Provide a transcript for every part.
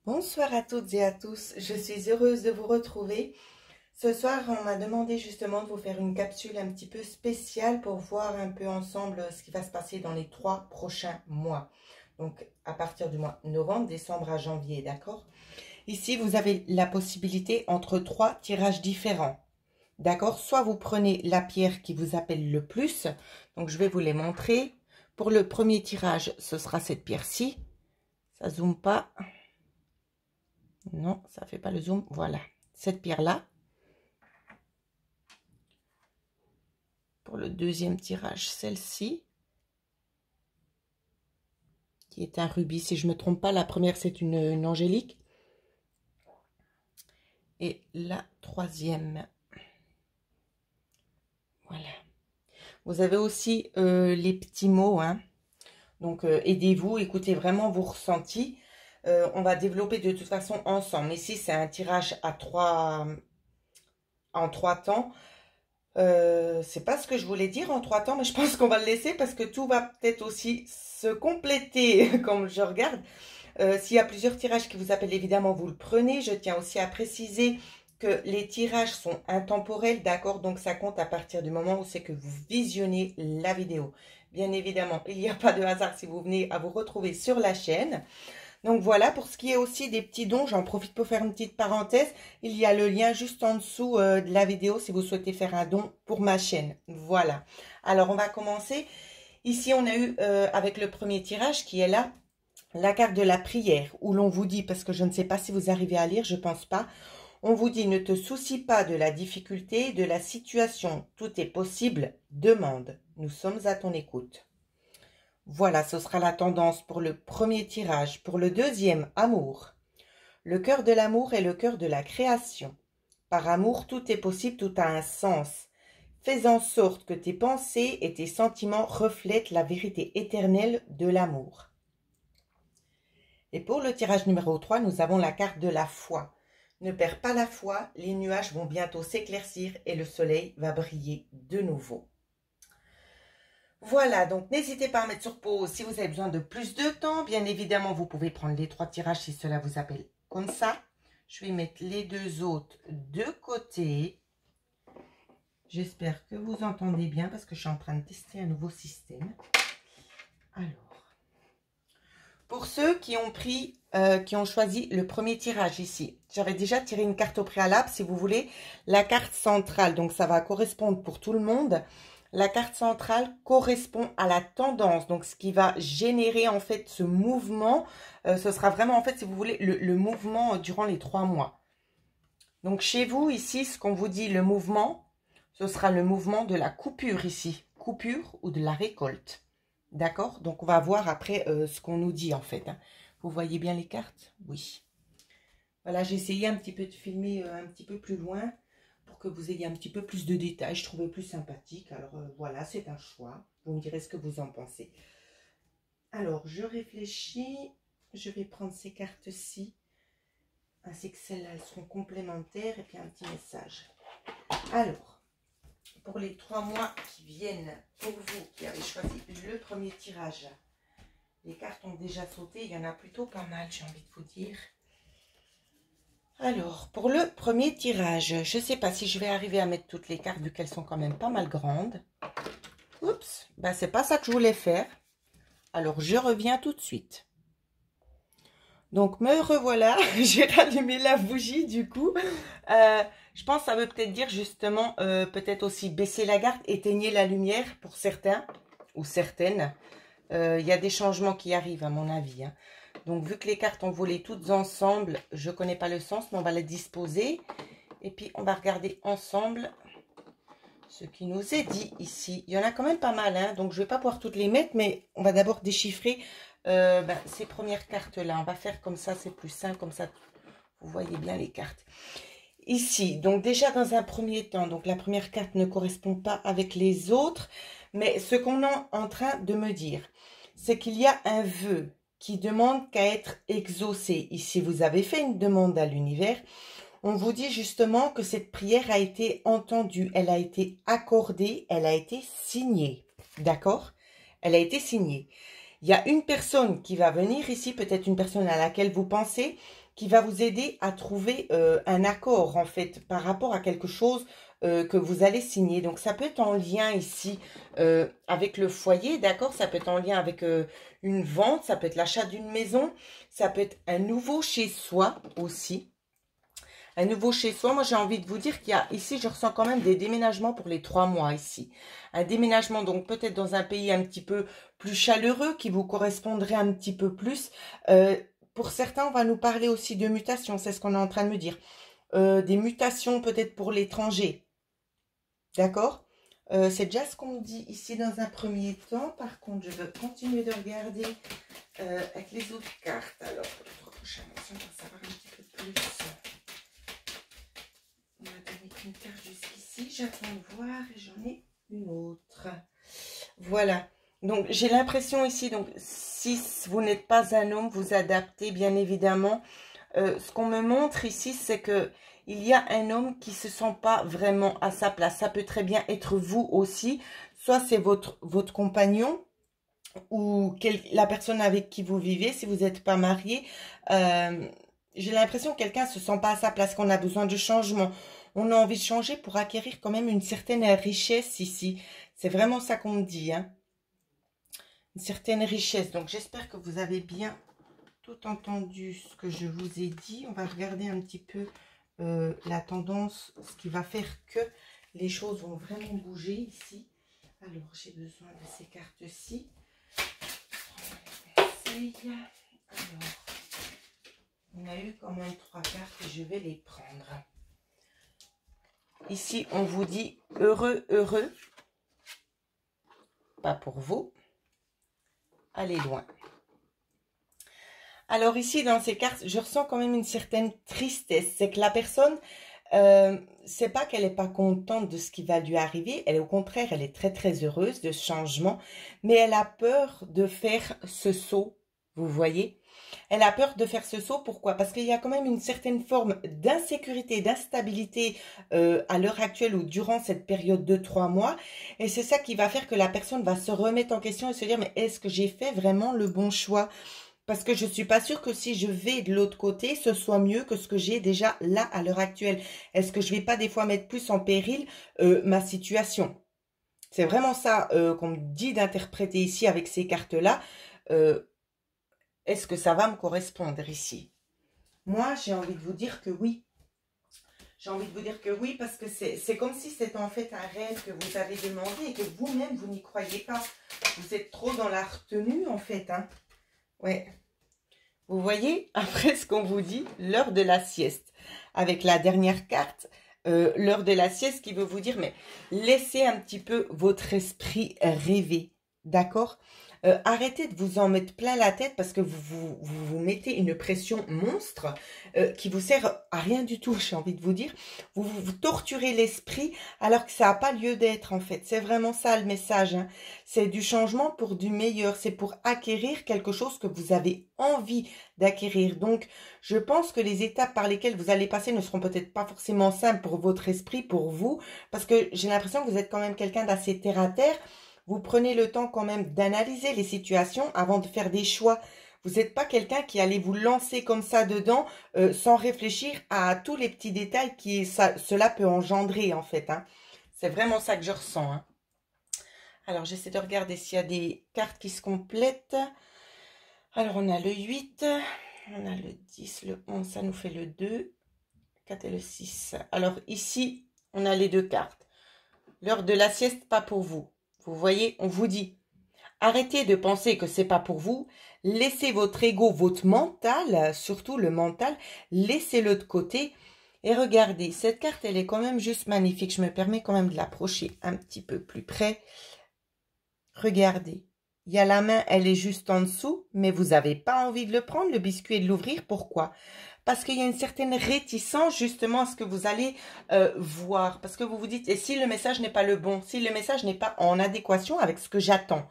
Bonsoir à toutes et à tous, je suis heureuse de vous retrouver. Ce soir, on m'a demandé justement de vous faire une capsule un petit peu spéciale pour voir un peu ensemble ce qui va se passer dans les 3 prochains mois. Donc, à partir du mois novembre, décembre à janvier, d'accord? Ici, vous avez la possibilité entre 3 tirages différents, d'accord? Soit vous prenez la pierre qui vous appelle le plus, donc je vais vous les montrer. Pour le premier tirage, ce sera cette pierre-ci. Ça zoome pas. Non, ça fait pas le zoom. Voilà, cette pierre-là. Pour le deuxième tirage, celle-ci, qui est un rubis. Si je ne me trompe pas, la première, c'est une angélique. Et la troisième. Voilà. Vous avez aussi les petits mots. Hein. Donc, aidez-vous, écoutez vraiment vos ressentis. On va développer de toute façon ensemble. Ici, c'est un tirage à en 3 temps. C'est pas ce que je voulais dire en 3 temps, mais je pense qu'on va le laisser parce que tout va peut-être aussi se compléter comme je regarde. S'il y a plusieurs tirages qui vous appellent, évidemment, vous le prenez. Je tiens aussi à préciser que les tirages sont intemporels, d'accord? Donc, ça compte à partir du moment où c'est que vous visionnez la vidéo. Bien évidemment, il n'y a pas de hasard si vous venez à vous retrouver sur la chaîne. Donc voilà, pour ce qui est aussi des petits dons, j'en profite pour faire une petite parenthèse. Il y a le lien juste en dessous de la vidéo si vous souhaitez faire un don pour ma chaîne. Voilà. Alors, on va commencer. Ici, on a eu avec le premier tirage qui est là, la carte de la prière, où l'on vous dit, parce que je ne sais pas si vous arrivez à lire, je pense pas, on vous dit, ne te soucie pas de la difficulté, de la situation, tout est possible, demande. Nous sommes à ton écoute. Voilà, ce sera la tendance pour le premier tirage. Pour le deuxième, amour. Le cœur de l'amour est le cœur de la création. Par amour, tout est possible, tout a un sens. Fais en sorte que tes pensées et tes sentiments reflètent la vérité éternelle de l'amour. Et pour le tirage numéro 3, nous avons la carte de la foi. Ne perds pas la foi, les nuages vont bientôt s'éclaircir et le soleil va briller de nouveau. Voilà, donc n'hésitez pas à mettre sur pause si vous avez besoin de plus de temps. Bien évidemment, vous pouvez prendre les 3 tirages si cela vous appelle comme ça. Je vais mettre les 2 autres de côté. J'espère que vous entendez bien parce que je suis en train de tester un nouveau système. Alors, pour ceux qui ont choisi le premier tirage ici, j'avais déjà tiré une carte au préalable, si vous voulez, la carte centrale. Donc, ça va correspondre pour tout le monde. La carte centrale correspond à la tendance, donc ce qui va générer en fait ce mouvement, ce sera vraiment en fait, si vous voulez, le mouvement durant les 3 mois. Donc chez vous, ici, ce qu'on vous dit, le mouvement, ce sera le mouvement de la coupure ici, coupure ou de la récolte. D'accord? Donc on va voir après ce qu'on nous dit en fait. Hein. Vous voyez bien les cartes? Oui. Voilà, j'ai essayé un petit peu de filmer un petit peu plus loin, pour que vous ayez un petit peu plus de détails. Je trouvais plus sympathique. Alors voilà, c'est un choix. Vous me direz ce que vous en pensez. Alors, je réfléchis. Je vais prendre ces cartes-ci. Ainsi que celles-là, elles seront complémentaires. Et puis un petit message. Alors, pour les 3 mois qui viennent, pour vous qui avez choisi le premier tirage, les cartes ont déjà sauté. Il y en a plutôt pas mal, j'ai envie de vous dire. Alors, pour le premier tirage, je ne sais pas si je vais arriver à mettre toutes les cartes vu qu'elles sont quand même pas mal grandes. Oups, ben c'est pas ça que je voulais faire. Alors, je reviens tout de suite. Donc, me revoilà. J'ai rallumé la bougie du coup. Je pense que ça veut peut-être dire justement, peut-être aussi baisser la garde, éteignez la lumière pour certains ou certaines. Il y a des changements qui arrivent à mon avis. Hein. Donc, vu que les cartes ont volé toutes ensemble, je ne connais pas le sens, mais on va les disposer. Et puis, on va regarder ensemble ce qui nous est dit ici. Il y en a quand même pas mal, hein, donc je ne vais pas pouvoir toutes les mettre, mais on va d'abord déchiffrer ces premières cartes-là. On va faire comme ça, c'est plus simple, comme ça, vous voyez bien les cartes. Ici, donc déjà dans un premier temps, donc la première carte ne correspond pas avec les autres, mais ce qu'on est en train de me dire, c'est qu'il y a un vœu qui demande qu'à être exaucé. Ici, vous avez fait une demande à l'univers. On vous dit justement que cette prière a été entendue, elle a été accordée, elle a été signée. D'accord? Elle a été signée. Il y a une personne qui va venir ici, peut-être une personne à laquelle vous pensez, qui va vous aider à trouver un accord, en fait, par rapport à quelque chose que vous allez signer. Donc, ça peut être en lien ici avec le foyer, d'accord? Ça peut être en lien avec une vente, ça peut être l'achat d'une maison, ça peut être un nouveau chez soi aussi. Un nouveau chez soi, moi j'ai envie de vous dire qu'il y a ici, je ressens quand même des déménagements pour les 3 mois ici. Un déménagement donc peut-être dans un pays un petit peu plus chaleureux qui vous correspondrait un petit peu plus. Pour certains, on va nous parler aussi de mutations, c'est ce qu'on est en train de me dire. Des mutations peut-être pour l'étranger. D'accord? C'est déjà ce qu'on me dit ici dans un premier temps. Par contre, je veux continuer de regarder avec les autres cartes. Alors, pour les 3 prochains mois, on va savoir un petit peu plus. On m'a donné une carte jusqu'ici. J'attends de voir et j'en ai une autre. Voilà. Donc, j'ai l'impression ici, donc, si vous n'êtes pas un homme, vous adaptez bien évidemment. Ce qu'on me montre ici, c'est que il y a un homme qui se sent pas vraiment à sa place. Ça peut très bien être vous aussi. Soit c'est votre compagnon ou la personne avec qui vous vivez, si vous n'êtes pas marié. J'ai l'impression que quelqu'un se sent pas à sa place, qu'on a besoin de changement. On a envie de changer pour acquérir quand même une certaine richesse ici. C'est vraiment ça qu'on me dit, hein. Une certaine richesse. Donc, j'espère que vous avez bien tout entendu ce que je vous ai dit. On va regarder un petit peu la tendance, ce qui va faire que les choses vont vraiment bouger ici. Alors, j'ai besoin de ces cartes-ci. Alors, on a eu quand même 3 cartes et je vais les prendre. Ici, on vous dit heureux, heureux. Pas pour vous. Allez loin. Alors ici, dans ces cartes, je ressens quand même une certaine tristesse. C'est que la personne, c'est pas qu'elle n'est pas contente de ce qui va lui arriver. Elle, au contraire, elle est très, très heureuse de ce changement. Mais elle a peur de faire ce saut, vous voyez. Elle a peur de faire ce saut. Pourquoi? Parce qu'il y a quand même une certaine forme d'insécurité, d'instabilité à l'heure actuelle ou durant cette période de 3 mois. Et c'est ça qui va faire que la personne va se remettre en question et se dire, mais est-ce que j'ai fait vraiment le bon choix? Parce que je ne suis pas sûre que si je vais de l'autre côté, ce soit mieux que ce que j'ai déjà là à l'heure actuelle. Est-ce que je ne vais pas des fois mettre plus en péril ma situation? C'est vraiment ça qu'on me dit d'interpréter ici avec ces cartes-là. Est-ce que ça va me correspondre ici? Moi, j'ai envie de vous dire que oui. J'ai envie de vous dire que oui, parce que c'est comme si c'était en fait un rêve que vous avez demandé et que vous-même, vous n'y croyez pas. Vous êtes trop dans la retenue, en fait, hein. Ouais. Vous voyez, après ce qu'on vous dit, l'heure de la sieste. Avec la dernière carte, l'heure de la sieste qui veut vous dire, mais laissez un petit peu votre esprit rêver. D'accord? Arrêtez de vous en mettre plein la tête parce que vous mettez une pression monstre qui vous sert à rien du tout, j'ai envie de vous dire. Vous torturez l'esprit alors que ça n'a pas lieu d'être en fait. C'est vraiment ça le message, hein. C'est du changement pour du meilleur. C'est pour acquérir quelque chose que vous avez envie d'acquérir. Donc, je pense que les étapes par lesquelles vous allez passer ne seront peut-être pas forcément simples pour votre esprit, pour vous, parce que j'ai l'impression que vous êtes quand même quelqu'un d'assez terre à terre. Vous prenez le temps quand même d'analyser les situations avant de faire des choix. Vous n'êtes pas quelqu'un qui allait vous lancer comme ça dedans sans réfléchir à tous les petits détails que cela peut engendrer en fait, hein. C'est vraiment ça que je ressens, hein. Alors, j'essaie de regarder s'il y a des cartes qui se complètent. Alors, on a le 8, on a le 10, le 11, ça nous fait le 2, 4 et le 6. Alors, ici, on a les 2 cartes. L'heure de la sieste, pas pour vous. Vous voyez, on vous dit, arrêtez de penser que c'est pas pour vous. Laissez votre ego, votre mental, surtout le mental, laissez-le de côté. Et regardez, cette carte, elle est quand même juste magnifique. Je me permets quand même de l'approcher un petit peu plus près. Regardez, il y a la main, elle est juste en dessous, mais vous n'avez pas envie de le prendre, le biscuit, et de l'ouvrir. Pourquoi? Parce qu'il y a une certaine réticence justement à ce que vous allez voir. Parce que vous vous dites, et si le message n'est pas le bon, si le message n'est pas en adéquation avec ce que j'attends.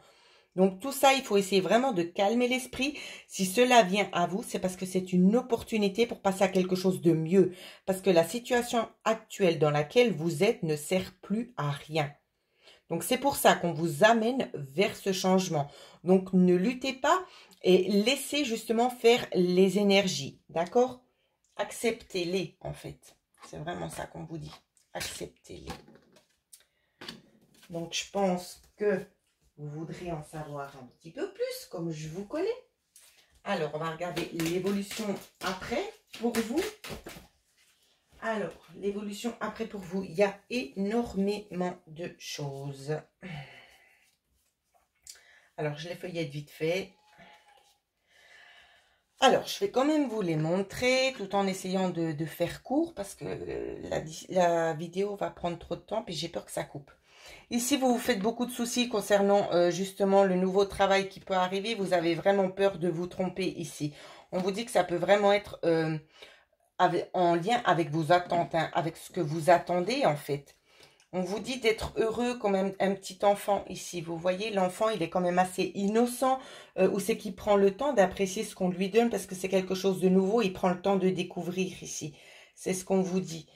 Donc tout ça, il faut essayer vraiment de calmer l'esprit. Si cela vient à vous, c'est parce que c'est une opportunité pour passer à quelque chose de mieux. Parce que la situation actuelle dans laquelle vous êtes ne sert plus à rien. Donc c'est pour ça qu'on vous amène vers ce changement. Donc ne luttez pas et laissez justement faire les énergies. D'accord ? acceptez-les en fait. C'est vraiment ça qu'on vous dit. Acceptez-les. Donc, je pense que vous voudrez en savoir un petit peu plus, comme je vous connais. Alors, on va regarder l'évolution après pour vous. Alors, l'évolution après pour vous, il y a énormément de choses. Alors, je les feuillette vite fait. Alors, je vais quand même vous les montrer tout en essayant de faire court parce que la vidéo va prendre trop de temps puis j'ai peur que ça coupe. Ici, vous vous faites beaucoup de soucis concernant justement le nouveau travail qui peut arriver. Vous avez vraiment peur de vous tromper ici. On vous dit que ça peut vraiment être en lien avec vos attentes, hein, avec ce que vous attendez en fait. On vous dit d'être heureux comme un petit enfant ici. Vous voyez, l'enfant, il est quand même assez innocent. Où c'est qu'il prend le temps d'apprécier ce qu'on lui donne parce que c'est quelque chose de nouveau. Il prend le temps de découvrir ici. C'est ce qu'on vous dit.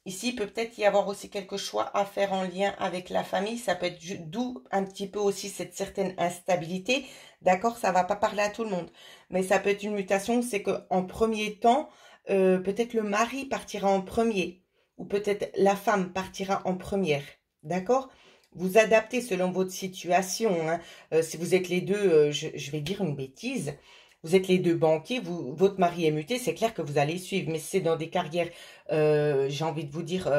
Ici, il peut peut-être y avoir aussi quelque choix à faire en lien avec la famille. Ça peut être d'où un petit peu aussi cette certaine instabilité. D'accord, ça ne va pas parler à tout le monde. Mais ça peut être une mutation. C'est qu'en premier temps, peut-être le mari partira en premier. Ou peut-être la femme partira en première, d'accord? Vous adaptez selon votre situation, hein. Si vous êtes les deux, je vais dire une bêtise, vous êtes les deux banquiers, votre mari est muté, c'est clair que vous allez suivre, mais si c'est dans des carrières, j'ai envie de vous dire,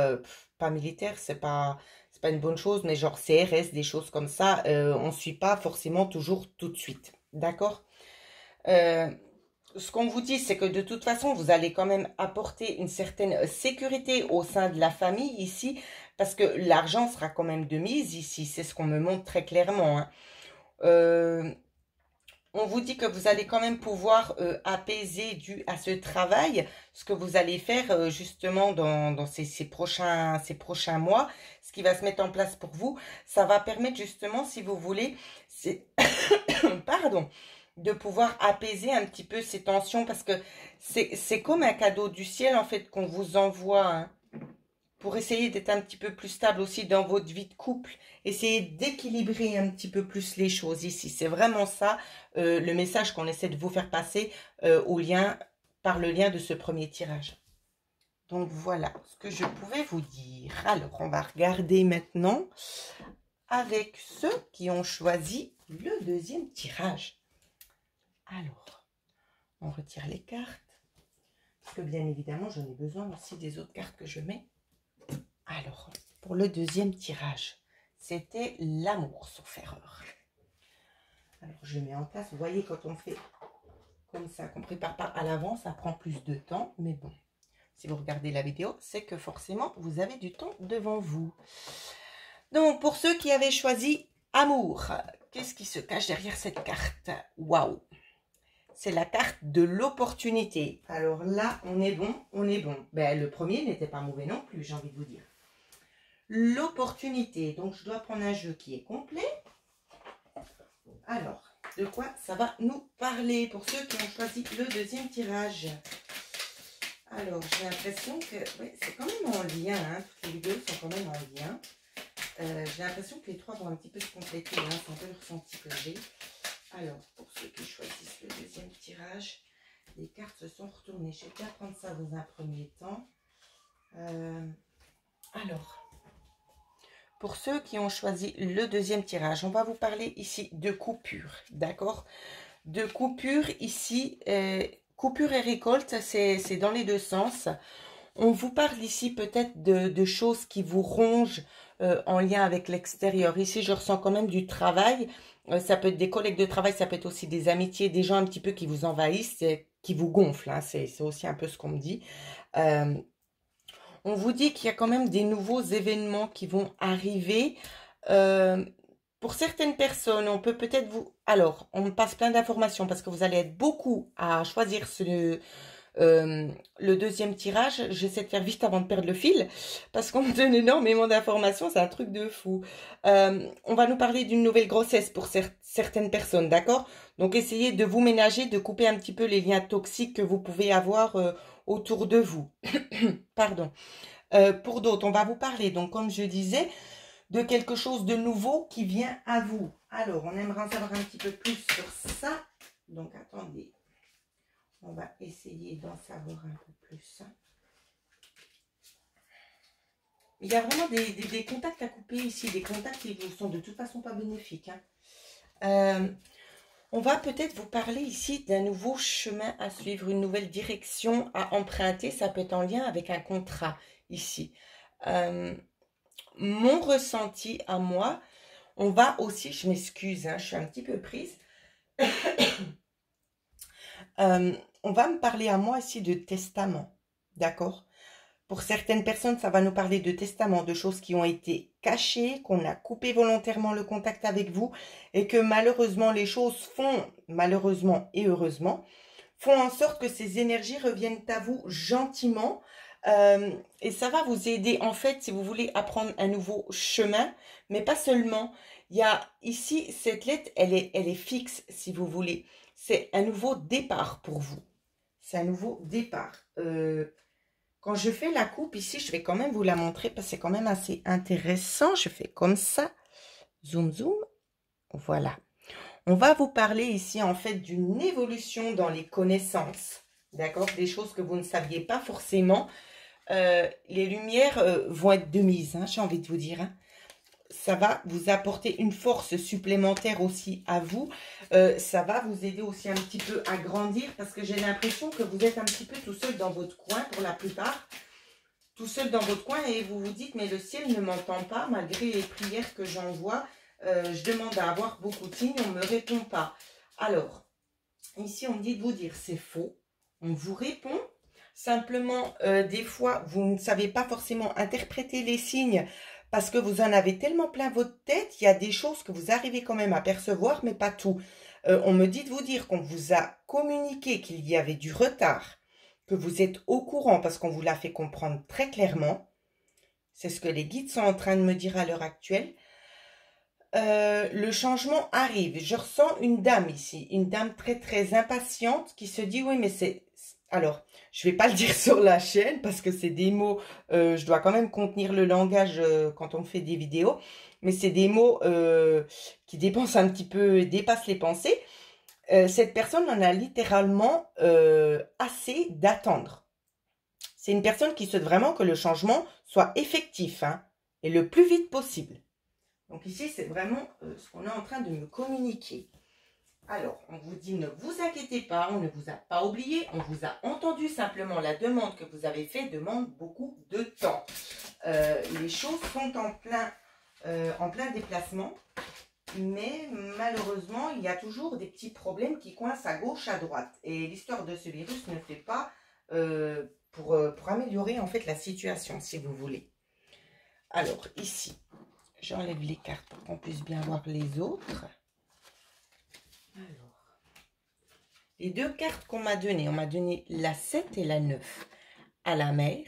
pas militaire, c'est pas une bonne chose, mais genre CRS, des choses comme ça, on ne suit pas forcément toujours tout de suite, d'accord? Ce qu'on vous dit, c'est que de toute façon, vous allez quand même apporter une certaine sécurité au sein de la famille ici, parce que l'argent sera quand même de mise ici. C'est ce qu'on me montre très clairement, hein. On vous dit que vous allez quand même pouvoir apaiser dû à ce travail, ce que vous allez faire justement dans ces prochains mois, ce qui va se mettre en place pour vous. Ça va permettre justement, si vous voulez, pardon, de pouvoir apaiser un petit peu ces tensions parce que c'est comme un cadeau du ciel en fait qu'on vous envoie, hein, pour essayer d'être un petit peu plus stable aussi dans votre vie de couple, essayer d'équilibrer un petit peu plus les choses ici. C'est vraiment ça le message qu'on essaie de vous faire passer par le lien de ce premier tirage. Donc voilà ce que je pouvais vous dire. Alors on va regarder maintenant avec ceux qui ont choisi le deuxième tirage. Alors, on retire les cartes, parce que bien évidemment, j'en ai besoin aussi des autres cartes que je mets. Alors, pour le deuxième tirage, c'était l'amour, sauf erreur. Alors, je mets en place, vous voyez, quand on fait comme ça, qu'on ne prépare pas à l'avance, ça prend plus de temps, mais bon, si vous regardez la vidéo, c'est que forcément, vous avez du temps devant vous. Donc, pour ceux qui avaient choisi amour, qu'est-ce qui se cache derrière cette carte? Waouh! C'est la carte de l'opportunité. Alors là, on est bon, on est bon. Ben, le premier n'était pas mauvais non plus, j'ai envie de vous dire. L'opportunité. Donc, je dois prendre un jeu qui est complet. Alors, de quoi ça va nous parler pour ceux qui ont choisi le deuxième tirage? Alors, j'ai l'impression que oui, c'est quand même en lien. Hein, toutes les vidéos sont quand même en lien. J'ai l'impression que les trois vont un petit peu se compléter. Hein, c'est un peu le ressenti que j'ai. Alors, pour ceux qui choisissent le deuxième tirage, les cartes se sont retournées. Je vais bien prendre ça dans un premier temps. Alors, pour ceux qui ont choisi le deuxième tirage, on va vous parler ici de coupure, d'accord? De coupure ici, coupure et récolte, c'est dans les deux sens. On vous parle ici peut-être de choses qui vous rongent en lien avec l'extérieur. Ici, je ressens quand même du travail. Ça peut être des collègues de travail, ça peut être aussi des amitiés, des gens un petit peu qui vous envahissent, qui vous gonflent. Hein. C'est aussi un peu ce qu'on me dit. On vous dit qu'il y a quand même des nouveaux événements qui vont arriver. Pour certaines personnes, on peut peut-être vous... Alors, on me passe plein d'informations parce que vous allez être beaucoup à choisir le deuxième tirage. J'essaie de faire vite avant de perdre le fil parce qu'on me donne énormément d'informations, c'est un truc de fou. On va nous parler d'une nouvelle grossesse pour certaines personnes, d'accord? Donc essayez de vous ménager, de couper un petit peu les liens toxiques que vous pouvez avoir autour de vous. Pardon. Pour d'autres, on va vous parler, donc comme je disais, de quelque chose de nouveau qui vient à vous. Alors, on aimerait en savoir un petit peu plus sur ça. Donc attendez. On va essayer d'en savoir un peu plus. Il y a vraiment des contacts à couper ici, des contacts qui vous sont de toute façon pas bénéfiques. On va peut-être vous parler ici d'un nouveau chemin à suivre, une nouvelle direction à emprunter. Ça peut être en lien avec un contrat ici. Mon ressenti à moi, on va aussi, je m'excuse, je suis un petit peu prise. On va me parler à moi ici de testament, d'accord? Pour certaines personnes, ça va nous parler de testament, de choses qui ont été cachées, qu'on a coupé volontairement le contact avec vous et que malheureusement les choses font, malheureusement et heureusement, font en sorte que ces énergies reviennent à vous gentiment et ça va vous aider en fait si vous voulez apprendre un nouveau chemin, mais pas seulement. Il y a ici, cette lettre, elle est fixe si vous voulez. C'est un nouveau départ pour vous. C'est un nouveau départ. Quand je fais la coupe ici, je vais quand même vous la montrer parce que c'est quand même assez intéressant. Je fais comme ça. Zoom, zoom. Voilà. On va vous parler ici en fait d'une évolution dans les connaissances. D'accord? Des choses que vous ne saviez pas forcément. Les lumières vont être de mise, j'ai envie de vous dire. Ça va vous apporter une force supplémentaire aussi à vous. Ça va vous aider aussi un petit peu à grandir parce que j'ai l'impression que vous êtes un petit peu tout seul dans votre coin pour la plupart. Tout seul dans votre coin et vous vous dites mais le ciel ne m'entend pas malgré les prières que j'envoie. Je demande à avoir beaucoup de signes, on ne me répond pas. Alors, ici on me dit de vous dire c'est faux. On vous répond. Simplement, des fois, vous ne savez pas forcément interpréter les signes parce que vous en avez tellement plein votre tête. Il y a des choses que vous arrivez quand même à percevoir, mais pas tout. On me dit de vous dire qu'on vous a communiqué qu'il y avait du retard, que vous êtes au courant parce qu'on vous l'a fait comprendre très clairement. C'est ce que les guides sont en train de me dire à l'heure actuelle. Le changement arrive. Je ressens une dame ici, une dame très très impatiente qui se dit oui mais c'est... Alors, je ne vais pas le dire sur la chaîne parce que c'est des mots, je dois quand même contenir le langage quand on fait des vidéos, mais c'est des mots qui dépassent un petit peu, dépassent les pensées. Cette personne en a littéralement assez d'attendre. C'est une personne qui souhaite vraiment que le changement soit effectif et le plus vite possible. Donc ici, c'est vraiment ce qu'on est en train de me communiquer. Alors, on vous dit, ne vous inquiétez pas, on ne vous a pas oublié, on vous a entendu, simplement la demande que vous avez faite demande beaucoup de temps. Les choses sont en plein déplacement, mais malheureusement, il y a toujours des petits problèmes qui coincent à gauche, à droite. Et l'histoire de ce virus ne fait pas pour améliorer en fait la situation, si vous voulez. Alors, ici, j'enlève les cartes pour qu'on puisse bien voir les autres. Alors, les deux cartes qu'on m'a données, on m'a donné la 7 et la 9 à la mer.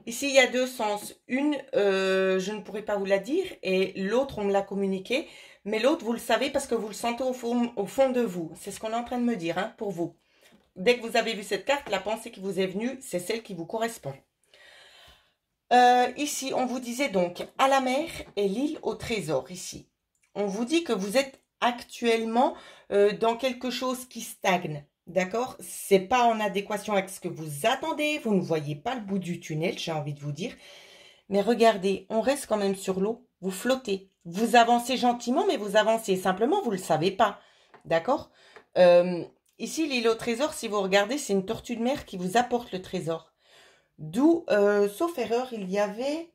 Ici, il y a deux sens. Une, je ne pourrais pas vous la dire et l'autre, on me l'a communiqué. Mais l'autre, vous le savez parce que vous le sentez au fond de vous. C'est ce qu'on est en train de me dire pour vous. Dès que vous avez vu cette carte, la pensée qui vous est venue, c'est celle qui vous correspond. Ici, on vous disait donc à la mer et l'île au trésor ici. On vous dit que vous êtes actuellement dans quelque chose qui stagne, d'accord? C'est pas en adéquation avec ce que vous attendez, vous ne voyez pas le bout du tunnel, j'ai envie de vous dire. Mais regardez, on reste quand même sur l'eau, vous flottez. Vous avancez gentiment, mais vous avancez. Simplement, vous ne le savez pas, d'accord? Ici, l'île au trésor, si vous regardez, c'est une tortue de mer qui vous apporte le trésor. D'où, sauf erreur, il y avait...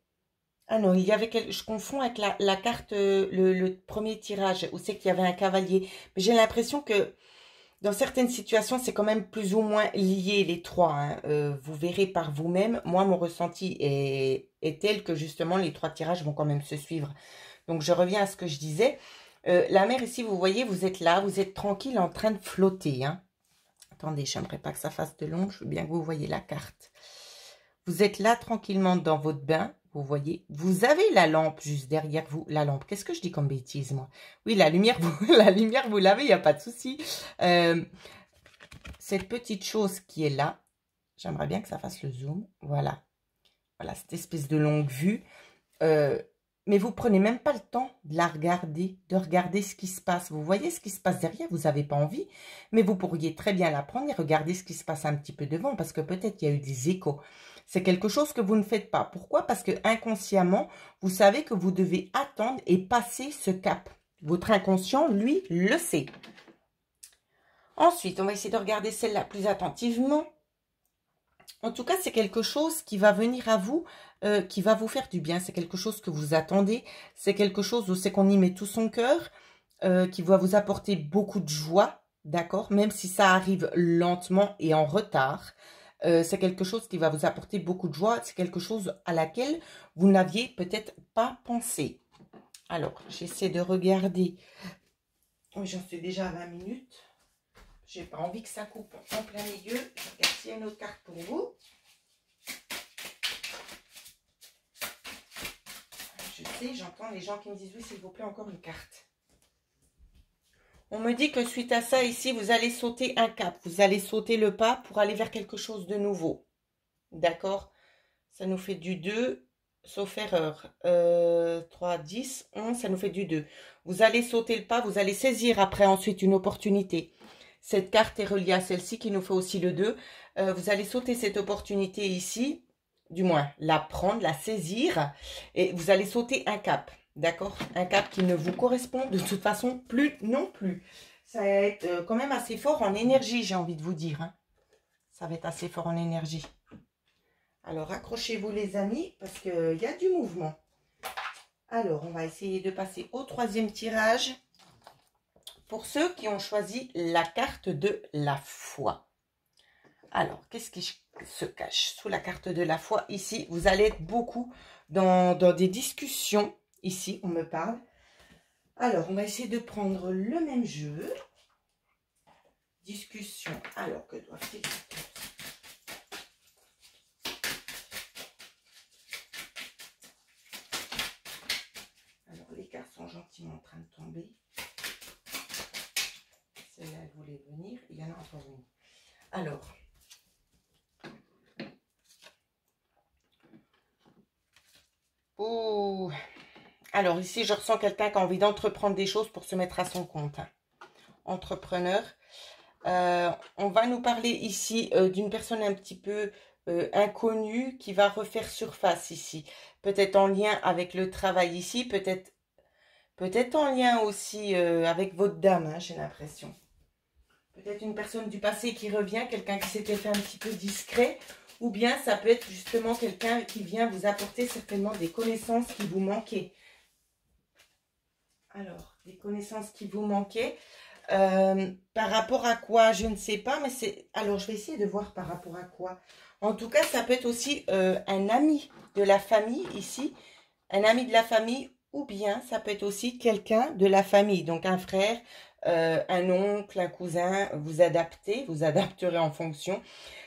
Ah non, il y avait je confonds avec la carte, le premier tirage, où c'est qu'il y avait un cavalier. Mais j'ai l'impression que dans certaines situations, c'est quand même plus ou moins lié les trois. Vous verrez par vous-même. Moi, mon ressenti est tel que justement, les trois tirages vont quand même se suivre. Donc, je reviens à ce que je disais. La mer ici, vous voyez, vous êtes là, vous êtes tranquille en train de flotter. Attendez, j'aimerais pas que ça fasse de l'ombre. Je veux bien que vous voyez la carte. Vous êtes là tranquillement dans votre bain. Vous voyez, vous avez la lampe juste derrière vous. La lampe, qu'est-ce que je dis comme bêtise, moi? Oui, la lumière, vous l'avez, il n'y a pas de souci. Cette petite chose qui est là, j'aimerais bien que ça fasse le zoom. Voilà. Voilà, cette espèce de longue vue. mais vous prenez même pas le temps de la regarder, de regarder ce qui se passe. Vous voyez ce qui se passe derrière, vous n'avez pas envie, mais vous pourriez très bien la prendre et regarder ce qui se passe un petit peu devant, parce que peut-être il y a eu des échos. C'est quelque chose que vous ne faites pas. Pourquoi? Parce que inconsciemment, vous savez que vous devez attendre et passer ce cap. Votre inconscient, lui, le sait. Ensuite, on va essayer de regarder celle-là plus attentivement. En tout cas, c'est quelque chose qui va venir à vous, qui va vous faire du bien. C'est quelque chose que vous attendez. C'est quelque chose où c'est qu'on y met tout son cœur, qui va vous apporter beaucoup de joie, d'accord? Même si ça arrive lentement et en retard. C'est quelque chose qui va vous apporter beaucoup de joie. C'est quelque chose à laquelle vous n'aviez peut-être pas pensé. Alors, j'essaie de regarder. Oui, j'en suis déjà à 20 minutes. J'ai pas envie que ça coupe en plein milieu. Je regarde s'il y a une autre carte pour vous. Je sais, j'entends les gens qui me disent oui, s'il vous plaît, encore une carte. On me dit que suite à ça, ici, vous allez sauter un cap. Vous allez sauter le pas pour aller vers quelque chose de nouveau. D'accord? Ça nous fait du 2, sauf erreur. 3, 10, 11, ça nous fait du 2. Vous allez sauter le pas, vous allez saisir après ensuite une opportunité. Cette carte est reliée à celle-ci qui nous fait aussi le 2. Vous allez sauter cette opportunité ici, du moins la prendre, la saisir, et vous allez sauter un cap, d'accord? Un cap qui ne vous correspond de toute façon plus non plus. Ça va être quand même assez fort en énergie, j'ai envie de vous dire. Hein. Ça va être assez fort en énergie. Alors, accrochez-vous les amis, parce qu'il y a du mouvement. Alors, on va essayer de passer au troisième tirage. Pour ceux qui ont choisi la carte de la foi. Alors, qu'est-ce qui se cache sous la carte de la foi? Ici, vous allez être beaucoup dans des discussions. Ici, on me parle. Alors, on va essayer de prendre le même jeu. Discussion. Alors, que doivent-ils faire? Alors, les cartes sont gentiment en train de tomber. Celle-là, elle voulait venir. Il y en a encore une. Alors. Oh. Alors, ici, je ressens quelqu'un qui a envie d'entreprendre des choses pour se mettre à son compte. Entrepreneur. On va nous parler ici d'une personne un petit peu inconnue qui va refaire surface ici. Peut-être en lien avec le travail ici. Peut-être en lien aussi avec votre dame, hein, j'ai l'impression. Peut-être une personne du passé qui revient, quelqu'un qui s'était fait un petit peu discret, ou bien ça peut être justement quelqu'un qui vient vous apporter certainement des connaissances qui vous manquaient. Alors, des connaissances qui vous manquaient, par rapport à quoi, je ne sais pas, mais c'est... Alors, je vais essayer de voir par rapport à quoi. En tout cas, ça peut être aussi un ami de la famille ici, un ami de la famille, ou bien ça peut être aussi quelqu'un de la famille, donc un frère, un oncle, un cousin, vous adapterez en fonction.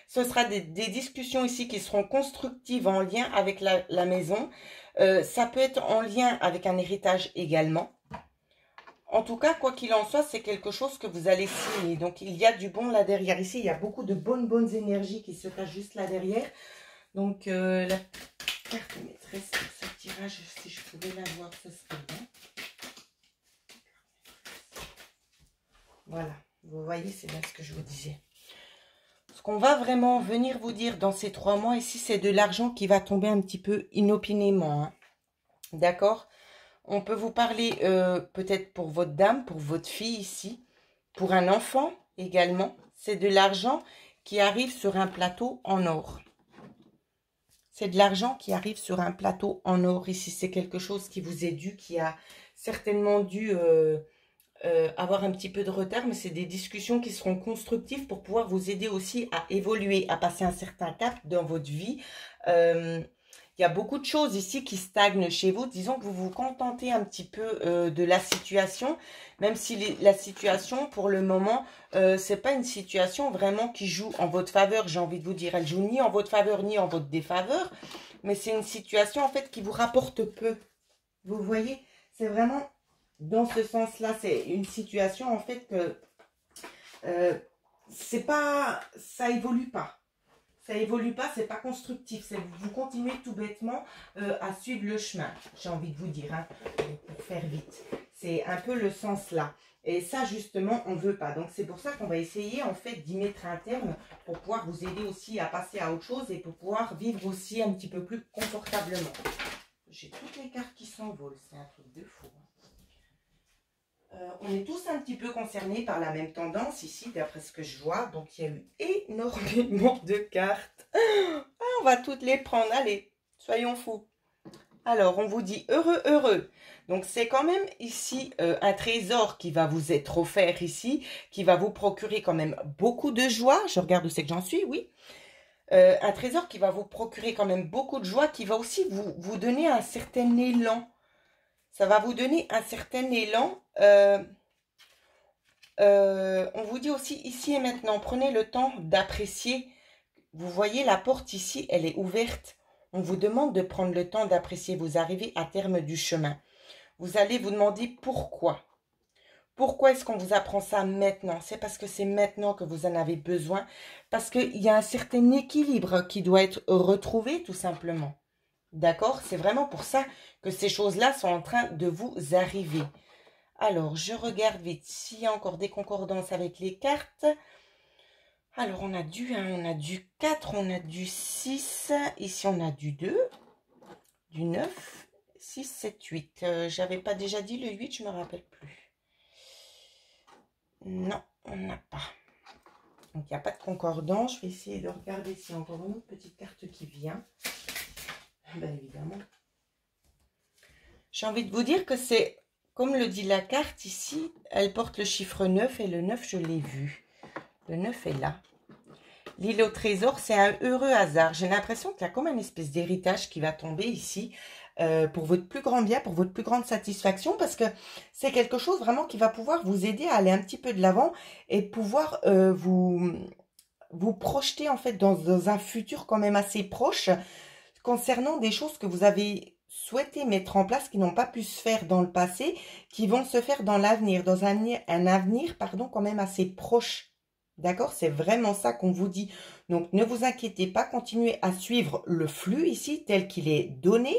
Ce sera des discussions ici qui seront constructives en lien avec la maison. Ça peut être en lien avec un héritage également. En tout cas, quoi qu'il en soit, c'est quelque chose que vous allez signer. Donc, il y a du bon là derrière. Ici, il y a beaucoup de bonnes énergies qui se cachent juste là derrière. Donc, la carte maîtresse pour ce tirage, si je pouvais la voir, ce serait bien. Voilà, vous voyez, c'est bien ce que je vous disais. Ce qu'on va vraiment venir vous dire dans ces 3 mois, ici, c'est de l'argent qui va tomber un petit peu inopinément. Hein. D'accord? On peut vous parler peut-être pour votre dame, pour votre fille ici, pour un enfant également. C'est de l'argent qui arrive sur un plateau en or. C'est de l'argent qui arrive sur un plateau en or. Ici, c'est quelque chose qui vous est dû, qui a certainement dû avoir un petit peu de retard, mais c'est des discussions qui seront constructives pour pouvoir vous aider aussi à évoluer, à passer un certain cap dans votre vie. Il y a beaucoup de choses ici qui stagnent chez vous. Disons que vous vous contentez un petit peu de la situation, même si la situation, pour le moment, c'est pas une situation vraiment qui joue en votre faveur. J'ai envie de vous dire, elle joue ni en votre faveur ni en votre défaveur, mais c'est une situation en fait qui vous rapporte peu. Vous voyez, c'est vraiment dans ce sens-là. C'est une situation en fait que c'est pas, ça évolue pas. Ça évolue pas, c'est pas constructif. Vous continuez tout bêtement à suivre le chemin, j'ai envie de vous dire, hein, pour faire vite. C'est un peu le sens là. Et ça, justement, on ne veut pas. Donc, c'est pour ça qu'on va essayer, en fait, d'y mettre un terme pour pouvoir vous aider aussi à passer à autre chose et pour pouvoir vivre aussi un petit peu plus confortablement. J'ai toutes les cartes qui s'envolent. C'est un truc de fou. On est tous un petit peu concernés par la même tendance ici, d'après ce que je vois. Donc, il y a eu énormément de cartes. Ah, on va toutes les prendre. Allez, soyons fous. Alors, on vous dit heureux, heureux. Donc, c'est quand même ici un trésor qui va vous être offert ici, qui va vous procurer quand même beaucoup de joie. Je regarde où c'est que j'en suis, oui. Un trésor qui va vous procurer quand même beaucoup de joie, qui va aussi vous donner un certain élan. Ça va vous donner un certain élan. On vous dit aussi ici et maintenant, prenez le temps d'apprécier. Vous voyez la porte ici, elle est ouverte. On vous demande de prendre le temps d'apprécier. Vous arrivez à terme du chemin. Vous allez vous demander pourquoi. Pourquoi est-ce qu'on vous apprend ça maintenant? C'est parce que c'est maintenant que vous en avez besoin. Parce qu'il y a un certain équilibre qui doit être retrouvé tout simplement. D'accord? C'est vraiment pour ça que ces choses-là sont en train de vous arriver. Alors, je regarde vite s'il y a encore des concordances avec les cartes. Alors, on a du 1, on a du 4, on a du 6. Ici, on a du 2, du 9, 6, 7, 8. J'avais pas déjà dit le 8, je me rappelle plus. Non, on n'a pas. Donc, il n'y a pas de concordance. Je vais essayer de regarder s'il y a encore une autre petite carte qui vient. Bien évidemment. J'ai envie de vous dire que c'est, comme le dit la carte ici, elle porte le chiffre 9 et le 9, je l'ai vu. Le 9 est là. L'île au trésor, c'est un heureux hasard. J'ai l'impression qu'il y a comme une espèce d'héritage qui va tomber ici pour votre plus grand bien, pour votre plus grande satisfaction, parce que c'est quelque chose vraiment qui va pouvoir vous aider à aller un petit peu de l'avant et pouvoir vous projeter en fait dans un futur quand même assez proche concernant des choses que vous avez souhaité mettre en place qui n'ont pas pu se faire dans le passé, qui vont se faire dans l'avenir, dans un avenir pardon, quand même assez proche. D'accord? C'est vraiment ça qu'on vous dit. Donc, ne vous inquiétez pas, continuez à suivre le flux ici tel qu'il est donné.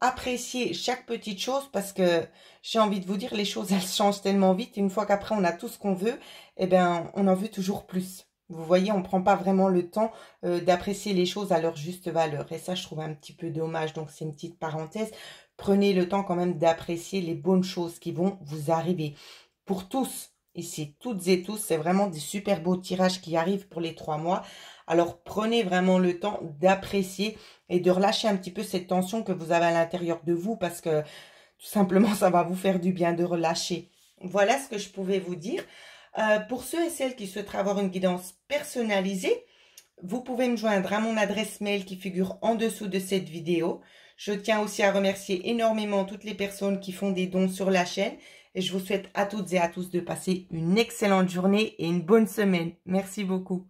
Appréciez chaque petite chose parce que j'ai envie de vous dire, les choses, elles changent tellement vite. Une fois qu'après, on a tout ce qu'on veut, eh bien, on en veut toujours plus. Vous voyez, on ne prend pas vraiment le temps d'apprécier les choses à leur juste valeur. Et ça, je trouve un petit peu dommage. Donc, c'est une petite parenthèse. Prenez le temps quand même d'apprécier les bonnes choses qui vont vous arriver. Pour tous. Ici, toutes et tous, c'est vraiment des super beaux tirages qui arrivent pour les 3 mois. Alors, prenez vraiment le temps d'apprécier et de relâcher un petit peu cette tension que vous avez à l'intérieur de vous parce que tout simplement, ça va vous faire du bien de relâcher. Voilà ce que je pouvais vous dire. Pour ceux et celles qui souhaiteraient avoir une guidance personnalisée, vous pouvez me joindre à mon adresse mail qui figure en dessous de cette vidéo. Je tiens aussi à remercier énormément toutes les personnes qui font des dons sur la chaîne. Et je vous souhaite à toutes et à tous de passer une excellente journée et une bonne semaine. Merci beaucoup.